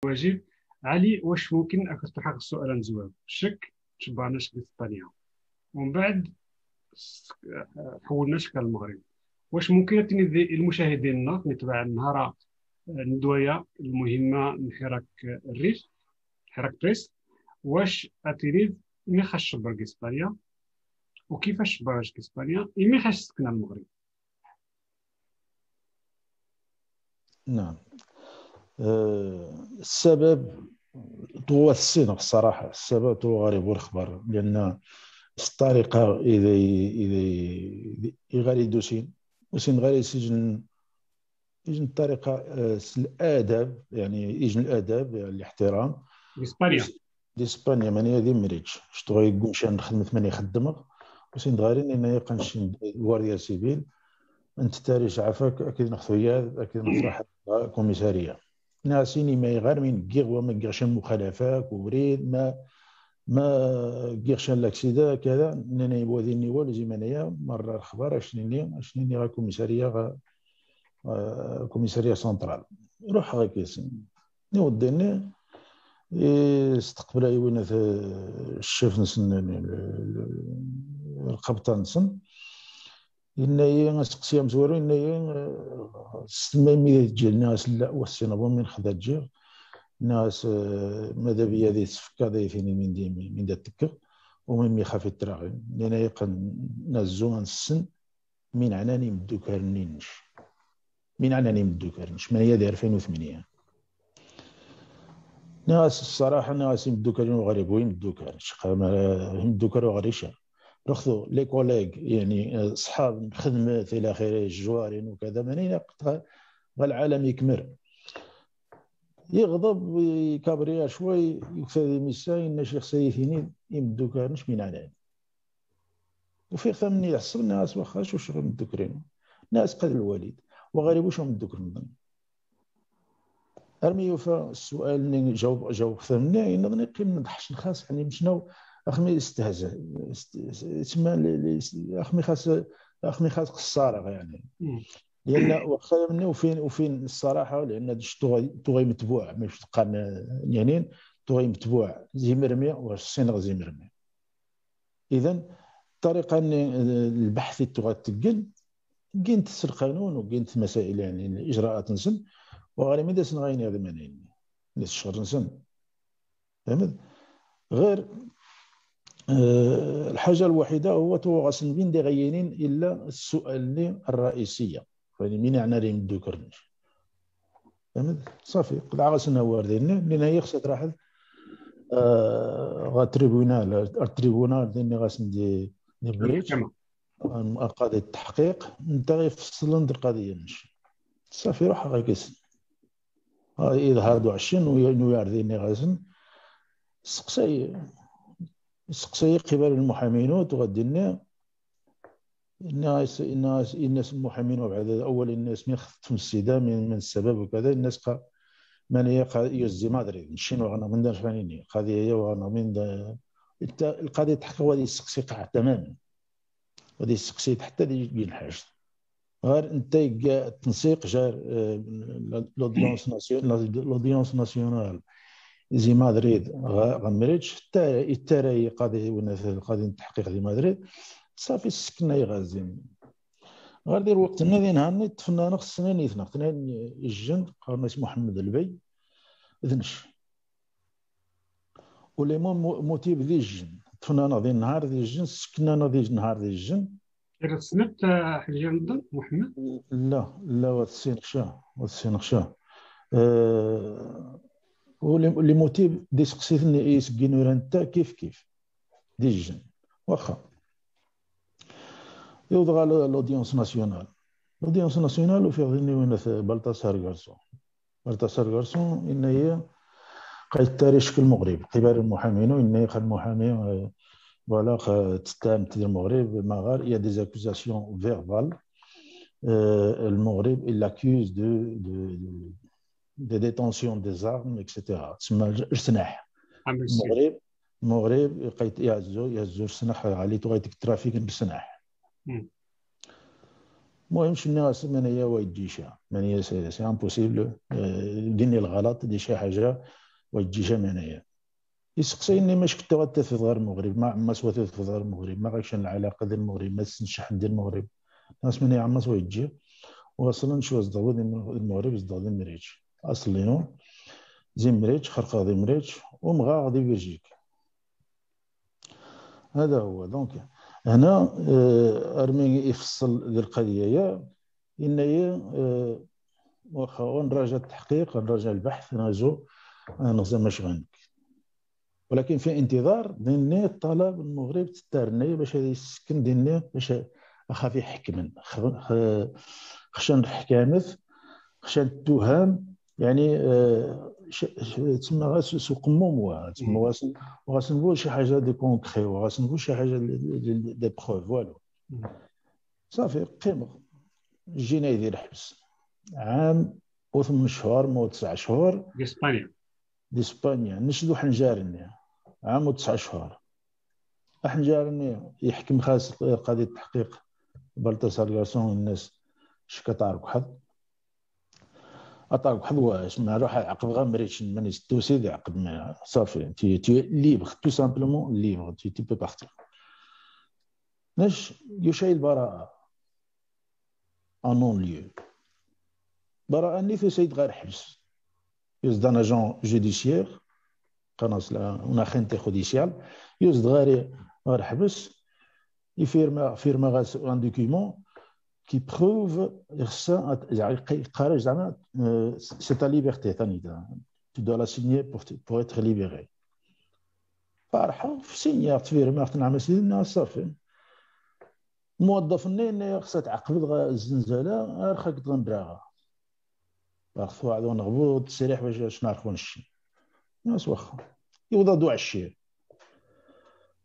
واجب علي واش ممكن أكتحق السؤال زواب شك تبعناش بإسبانيا ومن بعد حولناش كالمغرب. واش ممكن تني المشاهدين نتبع النهار الندوية المهمة من حراك الريف حراك بريس واش أتريد مي خاش برك إسبانيا وكيفاش برج إسبانيا إمي خاش سكن المغرب. نعم. السبب هو الصدق الصراحة، السبب هو غريب والخبر، لأن الطريقة إذا غادي دوسين وسين غادي يسجن الطريقة الآداب، يعني يجن الآداب يعني الاحترام إسبانيا لإسبانيا ماني هذه مريتش شتو غيقوم شان نخدم ثمانية خدمة وسين غارين إن يقنش غوارديا سيفيل أنت تاريخ عفاك أكيد نخطويات أكيد نفرح كوميسارية ناسيني ما يغير من كيغ وما كيغشان مخالفات وريد ما كيغشان لاكسيدا كذا نانا يبوذي النيوال زيمانيا مرة الخبر اشنيني غا كوميسارية سنترال روح غا كيسن نوديني استقبل وين الشيف نسن القبطان نسن إن سقسيا مزورو إن ستمامي ديال الناس لا والسينما من خدا تجير ناس ماذا بيا ذي سفكا ذي ثاني من داتك ومن ميخافي التراغين لأن يقن ناس زوان السن من عناني مدوكارنينش من هي دي 2008 ناس الصراحة ناس مدوكارين وغريبوين مدوكارش مدوكار وغريشة رخصوا لي كوليغ يعني صحاب خدمات إلى آخره الجوارين وكذا منين والعالم يكمر يغضب يكابريا شوي يكثر ميساي إن شيخ سيثيني يمدوكارنش من عنان وفي ثمني يحصل ناس وخاش وشغل مدوكرين ناس قد الوالد وغريبوش مدوكرين ارمي يوفى السؤال اللي جاوب ثمني ان نقيم ندحش الخاص يعني مشنو اخمي يستهزأ تسمى اخمي خاص قصاره يعني لان واخا مني وفين الصراحه لان تو متبوع مش تقان يعني تو متبوع زي مرمي والسينغ زي مرمي اذا الطريقه البحث تو تقل كاين القانون وكاين مسائل يعني الاجراءات نسن وغادي ما داس نغايني هذا مانين ناس الشهر نسن فهمت غير الحاجه الوحيده هو تو غاسن بين دي غينين الا السؤال اللي الرئيسيه يعني مين عنا لي مدوكرنش فهمت صافي قلع غاسن واردين لان هي خصها تراحل غا التريبونال ديني غاسن دي بريتش قضيه التحقيق انت غيفصل لنا القضيه ماشي صافي روح غاكسن إذا هادو 20 ويارديني غازن سقسي قبل المحامين وتغدينا الناس المحامين وبعد أول الناس من خفت من السيدة من السبب وكذا الناس من يزي مدريد نشينو غانا من داش فانيني قضية وغانا من القضية تحقق وهذه السقسي قاع تماما وهذه السقسي حتى دي الحاج غير انت التنسيق جار لودونس ناسيونال زي مدريد غمريتش حتى قضيه التحقيق ديال مدريد صافي السكنه يغازين غير دير وقت النادي نهارني تفنان خصنا نيثنا اثنين الجن قرن اسمه محمد البي ذنش ولي موتيف ديال الجن تفنان ديال النهار ديال الجن سكننا ديال النهار ديال الجن سنت حجر الدين محمد لا والسينخشاه ولي موتيف دي سقسيتني يسكينو رانتا كيف دي الجن واخا يوضع لودونس ناسيونال وفي غني وين بلطاسار غارسون ان هي قايد التاريخ المغرب قبل المحامين وان يخل المحامي voilà تستام المغرب المغرب il y a des accusations verbales المغرب il accuse de détention des armes etc تسمى السلاح المغرب يهزو السلاح عليه تغيتك الترافيك بالسلاح المهم شنو غاسم انايا ويديشا مانيا سي امبوسيبل ديني الغلط دي شي حاجه ويديشا منايا يسقسيني ماش كنت غتفض غير المغرب ما سوات تفض غير المغرب ما غاكش العلاقه ديال المغرب ما تسنش حد ديال المغرب ناس مني عما سويتجي واصلا شو زدوا المغرب زدوا دي مريج اصلينو زي مريج خرقا دي مريج ومغا غادي بلجيك هذا هو دونك هنا ارمي يفصل ذي القضيه يا انايا واخا ونراجع التحقيق ونراجع البحث نغزا ماش غنك ولكن في انتظار ديني الطلب المغرب تستارني باش يسكن ديني باش خافي يحكمن خشان الحكامث خشان التهم يعني تسمى غاس سوق موموا تسمى غاس نقول شي حاجه دي كونكري وغاس نقول شي حاجه دي بروف والو صافي قيمه جينا يدير الحبس عام و8 شهور مو 9 شهور دي اسبانيا نشدو حنجارني عام و9 شهور حنجارني يحكم خاص قاضي التحقيق بلطسار غاسون الناس شكا طارق واحد واحد واش ما روح عقب غير مريتش ماني ستوسي عقب ما صافي تي ليبر تو سامبلومون ليبر تي بو بارتي ناش يشاي البراءه ان ليو براءه ني سيد غير حبس يوز دان اجون جوديسيير قناص لا خنتي خوديسيال يوز غير حبس يفيرما غاس ان دوكيمون qui prouve c'est ta liberté tu dois la signer pour être libéré فرحة في سينيار تفيرما نعمل سيدنا صافي موظف ني خصها تعقبد الزنزله رخاك تغندراها باغ واحد ونغبو التسريح باش نعرفوا نشي ناس واخا يوضا دو عشير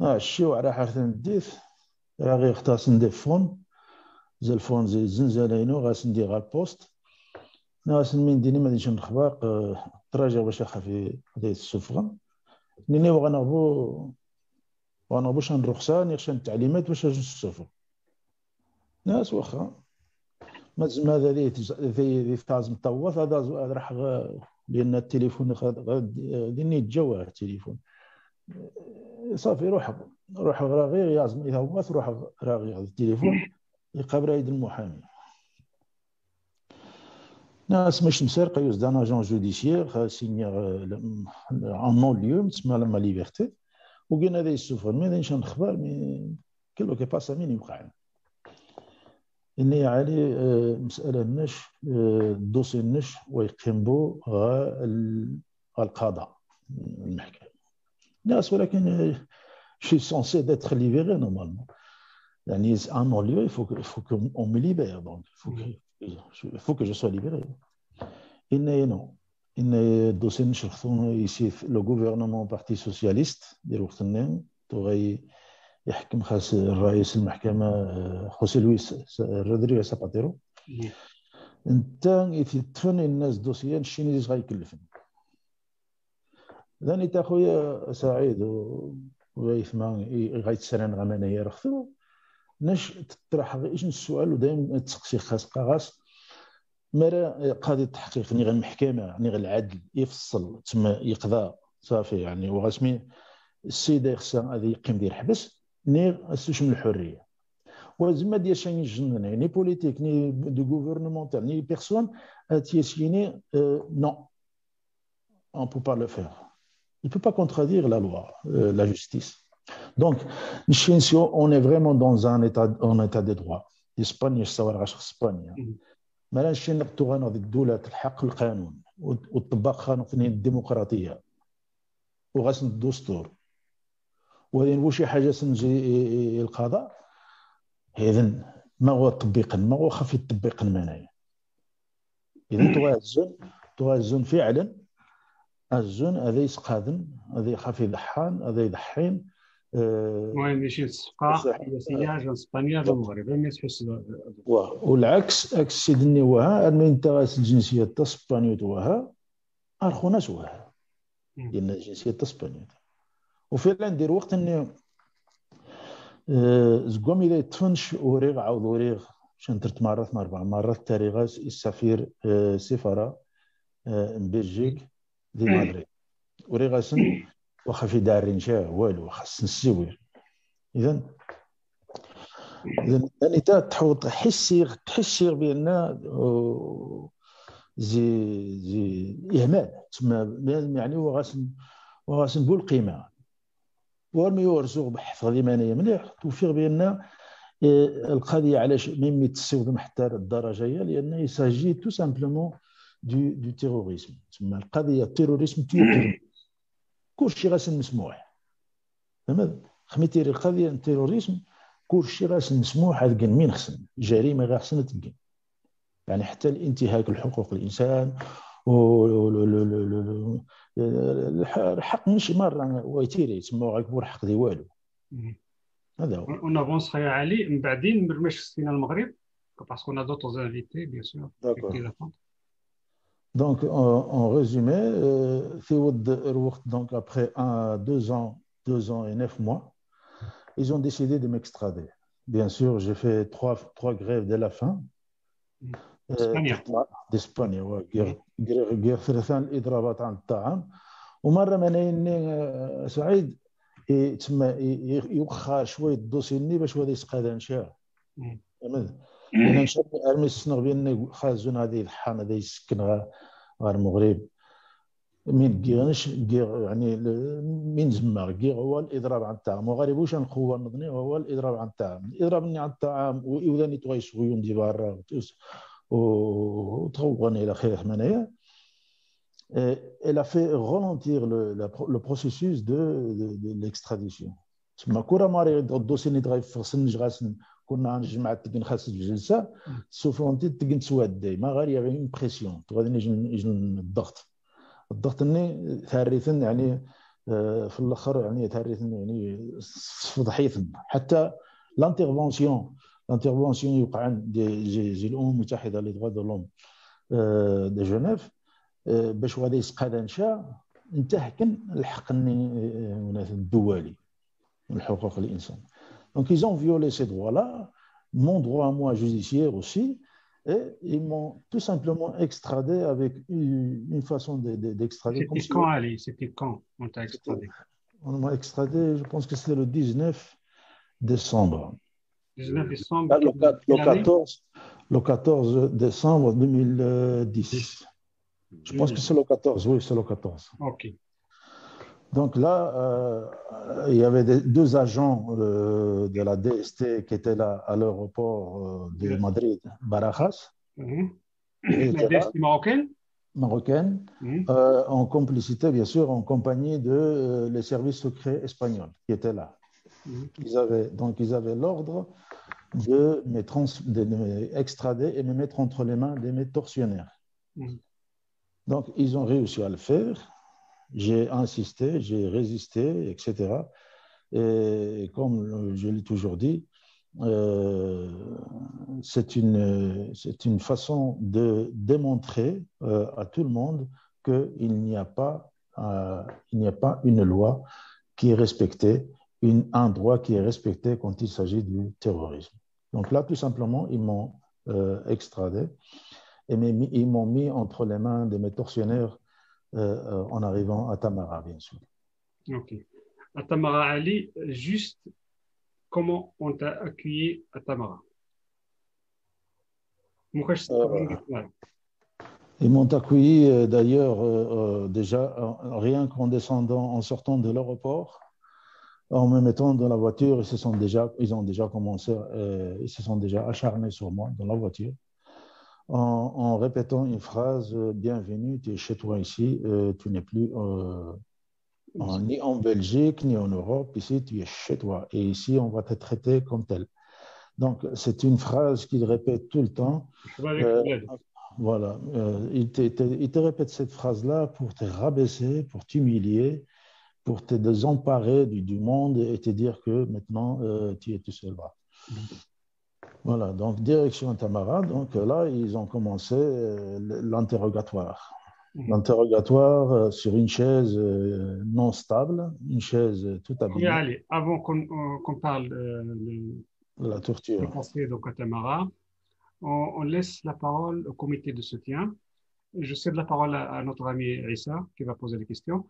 الشي وعلى حرث نديف راه غير اختص نديف فون زي الفون زي الزنزانينو غاس ندير غا البوست ناس من ديني ما ديش نخباق تراجع باش خافي هذه السفغه نيني وغنغبو شان الرخصه نيرشان التعليمات باش نسوفو ناس واخا ما زعما هذه في فاز مطوط هذا راح لان التليفون ديني الجوهر التليفون صافي روح غير يازم اذا هو تروح راغي التليفون يقابل يد المحامي ناس مش مسرقه يوز دان اجون جوديسيير سينيا ان نون ليو تسمى لما ليبرتي وقلنا هذا السفر ما دايرش نخبر مي كلو كي باسا مين يوقع اني علي مساله النش الدوسي النش ويقيم بو القضاء المحكمه ناس ولكن شي سونسي ديتر ليبري نورمالمون يعني un non-lieu, il faut qu'on me libère, donc il faut que je sois libéré. Non. الدوسي نشرحو ici le gouvernement parti socialiste ديال وقت النين توغي يحكم خاص الرئيس المحكمة خوسي لويس رودريغو ساباتيرو انت يتفن الناس دوسيان الشينيز غيكلفن ذاني تا خويا سعيد ويثما غيتسرن غمانيا رختو ناش تطرح ايش السؤال ودائما تسقسي خاص قاغاس مرا قاضي التحقيق ني غير المحكمه ني غير العدل يفصل تما يقضى صافي يعني وغاسمي السيده خصها هذه يقيم ديال الحبس ني استشم الحريه وزعما ديال شي جنن ني بوليتيك ني دو غوفرنمونتال ني بيرسون تيسيني نو on peut pas le faire il peut pas contredire la loi la justice. Donc, on est vraiment dans un état de droit. L'Espagne, je sais pas l'Espagne. Mais là, nous sommes dans الدولة الحق القانون وتطبق قانون الديمقراطية وغسل الدستور. وهذه هو شي حاجة سنجي القضاء. إذن ما هو تطبيقا ما هو خفي تطبيقا منايا. إذن توازن فعلا الزون هذا يسقادن هذا خفي ضحان هذا يضحين المهم شي صفقه سياسيه جون اسبانيا المغرب ما تحس والعكس عكس سيدني وها من تراس الجنسيه الاسبانيه وها ارخوناس وها لان الجنسيه الاسبانيه وفعلا ندير وقت اني زقوم اذا يتفنش وريغ عاود وريغ شان 3 مرات 4 مرات تاريغاس السفير سفارة بلجيك دي مدريد وريغاسن واخا في دارين شاه والو خاص نسيوير اذا يعني تحسير بان زي اهمال تما يعني وغاسن بول قيمه ورمي يورزو بحث غادي مانيا مليح توفيق بان القضيه علاش ميمي تستخدم حتى الدرجه هي لان يساجي تو سامبلومون دو تيروريزم تما القضيه التيروريزم كلشي غاسن مسموح فهمت خميتيري القضيه التيروريزم كلشي غاسن مسموح هاد مين خصن جريمه غاسن تكين يعني حتى الانتهاك لحقوق الانسان الحق مش مره ويتيري تما غيكبر حق دي والو هذا هو اون افونس خيا علي من بعدين مرماش خصنا المغرب باسكو اون دوطوز انفيتي بيان سور Donc, en résumé, donc après 2 ans et 9 mois, ils ont décidé de m'extrader. Bien sûr, j'ai fait trois grèves dès la fin. d'Espagne غير ثلاثان الاضرابات عن الطعام ومره منايني سعيد تما يوخر شويه الدوسيني باش هذا يسقى نشا انا نشوف ارمي السنغ بان خازون هذه الحان هذا يسكن غير المغرب من كيغنش يعني من زما كيغ هو الاضراب عن الطعام وغالبا واش القوه النظنيه هو الاضراب عن الطعام الاضراب عن الطعام وإذا تويس غيوم دي برا وتغوغن الى خير منايا. Elle a fait ralentir le processus de l'extradition. تما كره ماري الدوسي اللي تغير في سن غاسن كنا نجمع تكن خاص الجلسه سوف انت تكن تسواد ما غير يعني بريسيون غادي نجي الضغط اني ثاريثن يعني في الاخر يعني ثاريثن يعني فضحيثن حتى لانترفونسيون يوقع عند زي الامم المتحده للدروا دو لوم دي جنيف باش غادي يسقى نشا انتهكن الحق الدولي من حقوق الانسان. Donc ils ont violé ces droits-là, mon droit à moi judiciaire aussi, et ils m'ont tout simplement extradé avec une façon d'extrader. C'était quand, Ali? C'était quand on t'a extradé? On m'a extradé, je pense que c'était le 19 décembre. 19 décembre le 14 décembre 2010. Je pense que c'est le 14, oui, c'est le 14. Ok. Donc là, il y avait 2 agents de la DST qui étaient là à l'aéroport de Madrid, Barajas. La DST marocaine? Marocaine, en complicité, bien sûr, en compagnie de les services secrets espagnols qui étaient là. Ils avaient l'ordre de m'extrader et me mettre entre les mains de mes tortionnaires. Donc, ils ont réussi à le faire. J'ai insisté, j'ai résisté, etc. Et comme je l'ai toujours dit, c'est une façon de démontrer à tout le monde qu'il n'y a pas une loi qui est respectée, un droit qui est respecté quand il s'agit du terrorisme. Donc là, tout simplement, ils m'ont extradé et ils m'ont mis entre les mains de mes tortionnaires en arrivant à Tamara, bien sûr. Ok. À Tamara, Ali, juste comment on t'a accueilli à Tamara? Ils m'ont accueilli d'ailleurs déjà rien qu'en descendant, en sortant de l'aéroport, en me mettant dans la voiture, ils se sont déjà acharnés sur moi dans la voiture. En répétant une phrase bienvenue, tu es chez toi ici, tu n'es plus ni en Belgique ni en Europe, ici tu es chez toi et ici on va te traiter comme tel. Donc c'est une phrase qu'il répète tout le temps. Voilà, il te répète cette phrase-là pour te rabaisser, pour t'humilier, pour te désemparer du monde et te dire que maintenant tu es tout seul là. Voilà, donc direction Tamara. Donc là, ils ont commencé l'interrogatoire. L'interrogatoire sur une chaise non stable, une chaise tout abîmée. Oui, allez, avant qu'on parle de la torture. de Tamara, on laisse la parole au comité de soutien. Je cède la parole à notre ami Issa qui va poser des questions.